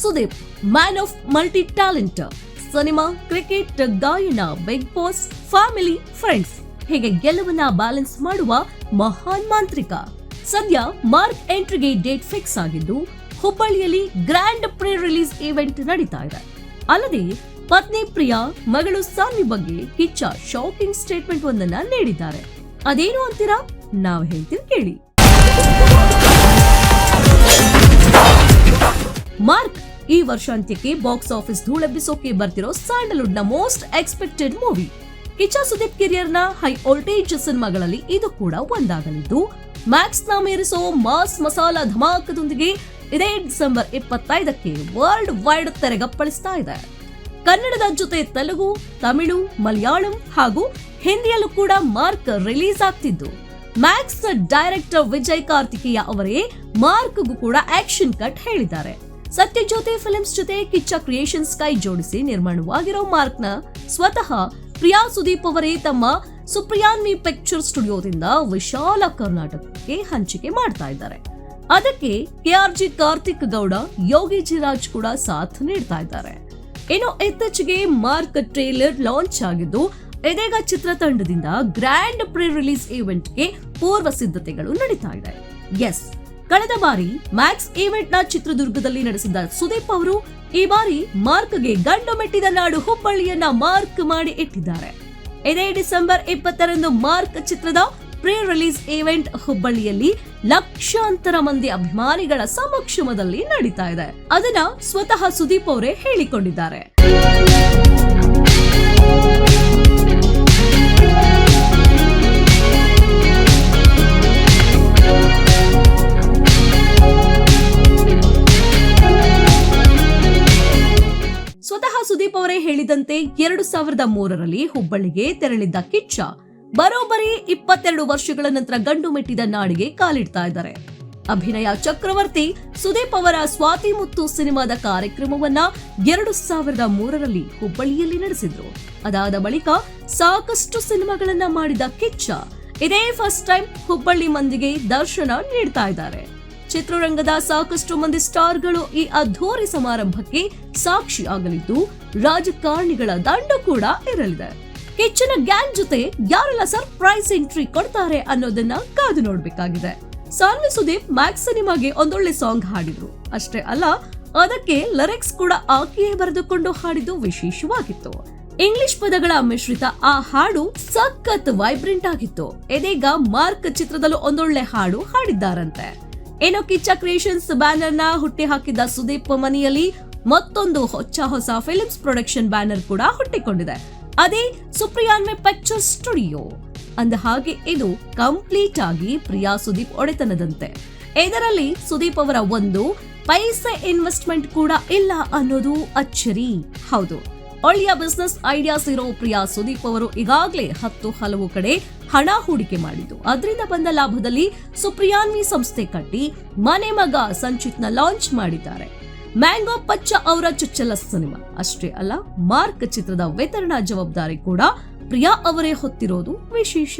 Sudeep man of multi talent. Cinema, cricket, ಗಾಯನ, big boss, family, friends ಹೀಗೆ ಗೆಲುವನ್ನ balance ಮಾಡುವ ಮಹಾನ್ ಮಾಂತ್ರಿಕ. ಸದ್ಯ ಮಾರ್ಕ್ ಎಂಟ್ರಿಗೆ ಡೇಟ್ ಫಿಕ್ಸ್ ಆಗಿದ್ದು ಹುಬ್ಬಳ್ಳಿಯಲ್ಲಿ ಗ್ರ್ಯಾಂಡ್ ಪ್ರೀ ರಿಲೀಸ್ ಈವೆಂಟ್ ನಡೀತಾ ಇದೆ. ಅಲ್ಲದೆ ಪತ್ನಿ ಪ್ರಿಯಾ, ಮಗಳು ಸಾನ್ವಿ ಬಗ್ಗೆ ಕಿಚ್ಚ ಶಾಕಿಂಗ್ ಸ್ಟೇಟ್ಮೆಂಟ್ ಒಂದನ್ನ ನೀಡಿದ್ದಾರೆ. ಅದೇನು ಅಂತೀರಾ? ನಾವು ಹೇಳ್ತೀವಿ ಕೇಳಿ. ಮಾರ್ಕ್ ಈ ವರ್ಷಾಂತ್ಯಕ್ಕೆ ಬಾಕ್ಸ್ ಆಫೀಸ್ ಧೂಳೆಬ್ಬಿಸೋಕೆ ಬರ್ತಿರೋ ಸ್ಯಾಂಡಲ್ವುಡ್ ನ most expected movie. Kichcha Sudeep career ನ ಹೈ ವೋಲ್ಟೇಜ್ ಸಿನಿಮಾಗಳಲ್ಲಿ ಇದು ಕೂಡ ಒಂದಾಗಲಿದ್ದು, ಮ್ಯಾಕ್ಸ್ ನ ಮೀರಿಸೋ ಮಾಸ್ ಮಸಾಲಾ ಧಮಾಕದೊಂದಿಗೆ ಇದೇ ಡಿಸೆಂಬರ್ 25ಕ್ಕೆ ವರ್ಲ್ಡ್ ವೈಡ್ ತೆರೆಗಪ್ಪಳಿಸ್ತಾ ಇದೆ. ಕನ್ನಡದ ಜೊತೆ ತೆಲುಗು, ತಮಿಳು, ಮಲಯಾಳಂ ಹಾಗೂ ಹಿಂದಿಯಲ್ಲೂ ಕೂಡ ಮಾರ್ಕ್ ರಿಲೀಸ್ ಆಗ್ತಿದ್ದು, ಮ್ಯಾಕ್ಸ್ ಡೈರೆಕ್ಟರ್ ವಿಜಯ್ ಕಾರ್ತಿಕೇಯ ಅವರೇ ಮಾರ್ಕ್ಗೂ ಕೂಡ ಆಕ್ಷನ್ ಕಟ್ ಹೇಳಿದ್ದಾರೆ. ಸತ್ಯಜ್ಯೋತಿ ಫಿಲ್ಮ್ಸ್ ಜೊತೆ ಕಿಚ್ಚ ಕ್ರಿಯೇಷನ್ಸ್ ಕೈ ಜೋಡಿಸಿ ನಿರ್ಮಾಣವಾಗಿರೋ ಮಾರ್ಕ್ ನ ಸ್ವತಃ ಪ್ರಿಯಾ ಸುದೀಪ್ ಅವರೇ ತಮ್ಮ ಸುಪ್ರಿಯಾನ್ವಿ ಪಿಕ್ಚರ್ ಸ್ಟುಡಿಯೋದಿಂದ ವಿಶಾಲ ಕರ್ನಾಟಕಕ್ಕೆ ಹಂಚಿಕೆ ಮಾಡ್ತಾ ಇದ್ದಾರೆ. ಅದಕ್ಕೆ ಕೆಆರ್ಜಿ ಕಾರ್ತಿಕ್ ಗೌಡ, ಯೋಗಿ ಜಿ ರಾಜ್ ಕೂಡ ಸಾಥ್ ನೀಡ್ತಾ ಇದ್ದಾರೆ. ಇನ್ನು ಇತ್ತೀಚೆಗೆ ಮಾರ್ಕ್ ಟ್ರೇಲರ್ ಲಾಂಚ್ ಆಗಿದ್ದು, ಇದೀಗ ಚಿತ್ರತಂಡದಿಂದ ಗ್ರ್ಯಾಂಡ್ ಪ್ರೀ ರಿಲೀಸ್ ಈವೆಂಟ್ಗೆ ಪೂರ್ವ ಸಿದ್ಧತೆಗಳು ನಡೀತಾ ಇದೆ. ಎಸ್, ಕಳೆದ ಬಾರಿ ಮ್ಯಾಕ್ಸ್ ಈವೆಂಟ್ ನ ಚಿತ್ರದುರ್ಗದಲ್ಲಿ ನಡೆಸಿದ ಸುದೀಪ್ ಅವರು ಈ ಬಾರಿ ಮಾರ್ಕ್ಗೆ ಗಂಡು ಮೆಟ್ಟಿದ ನಾಡು ಹುಬ್ಬಳ್ಳಿಯನ್ನ ಮಾರ್ಕ್ ಮಾಡಿ ಇಟ್ಟಿದ್ದಾರೆ. ಇದೇ ಡಿಸೆಂಬರ್ 20ರಂದು ಮಾರ್ಕ್ ಚಿತ್ರದ ಪ್ರೀ ರಿಲೀಸ್ ಈವೆಂಟ್ ಹುಬ್ಬಳ್ಳಿಯಲ್ಲಿ ಲಕ್ಷಾಂತರ ಮಂದಿ ಅಭಿಮಾನಿಗಳ ಸಮಕ್ಷಮದಲ್ಲಿ ನಡೀತಾ ಇದೆ. ಅದನ್ನ ಸ್ವತಃ ಸುದೀಪ್ ಅವರೇ ಹೇಳಿಕೊಂಡಿದ್ದಾರೆ. ಸ್ವತಃ ಸುದೀಪ್ ಅವರೇ ಹೇಳಿದಂತೆ 2003ರಲ್ಲಿ ಹುಬ್ಬಳ್ಳಿಗೆ ತೆರಳಿದ್ದ ಕಿಚ್ಚ ಬರೋಬ್ಬರಿ 22 ವರ್ಷಗಳ ನಂತರ ಗಂಡು ಮೆಟ್ಟಿದ ನಾಡಿಗೆ ಕಾಲಿಡ್ತಾ ಇದ್ದಾರೆ. ಅಭಿನಯ ಚಕ್ರವರ್ತಿ ಸುದೀಪ್ ಅವರ ಸ್ವಾತಿ ಮುತ್ತು ಸಿನಿಮಾದ ಕಾರ್ಯಕ್ರಮವನ್ನ 2003ರಲ್ಲಿ ಹುಬ್ಬಳ್ಳಿಯಲ್ಲಿ ನಡೆಸಿದ್ರು. ಅದಾದ ಬಳಿಕ ಸಾಕಷ್ಟು ಸಿನಿಮಾಗಳನ್ನ ಮಾಡಿದ ಕಿಚ್ಚ ಇದೇ ಫಸ್ಟ್ ಟೈಮ್ ಹುಬ್ಬಳ್ಳಿ ಮಂದಿಗೆ ದರ್ಶನ ನೀಡ್ತಾ ಇದ್ದಾರೆ. ಚಿತ್ರರಂಗದ ಸಾಕಷ್ಟು ಮಂದಿ ಸ್ಟಾರ್ಗಳು ಈ ಅದ್ಧೂರಿ ಸಮಾರಂಭಕ್ಕೆ ಸಾಕ್ಷಿ ಆಗಲಿದ್ದು, ರಾಜಕಾರಣಿಗಳ ದಂಡು ಕೂಡ ಇರಲಿದೆ. ಕಿಚ್ಚನ ಗ್ಯಾಂಗ್ ಜೊತೆ ಯಾರೆಲ್ಲ ಸರ್ಪ್ರೈಸ್ ಎಂಟ್ರಿ ಕೊಡ್ತಾರೆ ಅನ್ನೋದನ್ನ ಕಾದು ನೋಡ್ಬೇಕಾಗಿದೆ. ಸಾನ್ವಿ ಸುದೀಪ್ ಮ್ಯಾಕ್ಸ್ ಸಿನಿಮಾಗೆ ಒಂದೊಳ್ಳೆ ಸಾಂಗ್ ಹಾಡಿದ್ರು. ಅಷ್ಟೇ ಅಲ್ಲ, ಅದಕ್ಕೆ ಲಿರಿಕ್ಸ್ ಕೂಡ ಆಕೆಯೇ ಬರೆದುಕೊಂಡು ಹಾಡಿದ್ದು ವಿಶೇಷವಾಗಿತ್ತು. ಇಂಗ್ಲಿಷ್ ಪದಗಳ ಮಿಶ್ರಿತ ಆ ಹಾಡು ಸಖತ್ ವೈಬ್ರೆಂಟ್ ಆಗಿತ್ತು. ಇದೀಗ ಮಾರ್ಕ್ ಚಿತ್ರದಲ್ಲೂ ಒಂದೊಳ್ಳೆ ಹಾಡು ಹಾಡಿದ್ದಾರಂತೆ. ಏನೋ ಕಿಚ್ಚ ಕ್ರಿಯೇಷನ್ಸ್ ಬ್ಯಾನರ್ ನ ಹುಟ್ಟಿ ಹಾಕಿದ್ದ ಸುದೀಪ್ ಮನೆಯಲ್ಲಿ ಮತ್ತೊಂದು ಹೊಸ ಫಿಲ್ಮ್ಸ್ ಪ್ರೊಡಕ್ಷನ್ ಬ್ಯಾನರ್ ಕೂಡ ಹುಟ್ಟಿಕೊಂಡಿದೆ. ಅದೇ ಸುಪ್ರಿಯಾನ್ವಿ ಪಿಕ್ಚರ್ ಸ್ಟುಡಿಯೋ. ಅಂದ ಹಾಗೆ ಇದು ಕಂಪ್ಲೀಟ್ ಆಗಿ ಪ್ರಿಯಾ ಸುದೀಪ್ ಒಡೆತನದಂತೆ. ಇದರಲ್ಲಿ ಸುದೀಪ್ ಅವರ ಒಂದು ಪೈಸೆ ಇನ್ವೆಸ್ಟ್ಮೆಂಟ್ ಕೂಡ ಇಲ್ಲ ಅನ್ನೋದು ಅಚ್ಚರಿ. ಹೌದು, ಒಳ್ಳೆಯ ಬಿಸ್ನೆಸ್ ಐಡಿಯಾಸ್ ಇರೋ ಪ್ರಿಯಾ ಸುದೀಪ್ ಅವರು ಈಗಾಗಲೇ ಹಲವು ಕಡೆ ಹಣ ಹೂಡಿಕೆ ಮಾಡಿದ್ದು, ಅದರಿಂದ ಬಂದ ಲಾಭದಲ್ಲಿ ಸುಪ್ರಿಯಾನ್ವಿ ಸಂಸ್ಥೆ ಕಟ್ಟಿ ಮನೆ ಮಗ ಸಂಚಿತ್ನ ಲಾಂಚ್ ಮಾಡಿದ್ದಾರೆ. ಮ್ಯಾಂಗೋ ಪಚ್ಚ ಅವರ ಚೊಚ್ಚಲ ಸಿನಿಮಾ. ಅಷ್ಟೇ ಅಲ್ಲ, ಮಾರ್ಕ್ ಚಿತ್ರದ ವಿತರಣಾ ಜವಾಬ್ದಾರಿ ಕೂಡ ಪ್ರಿಯಾ ಅವರೇ ಹೊತ್ತಿರೋದು ವಿಶೇಷ.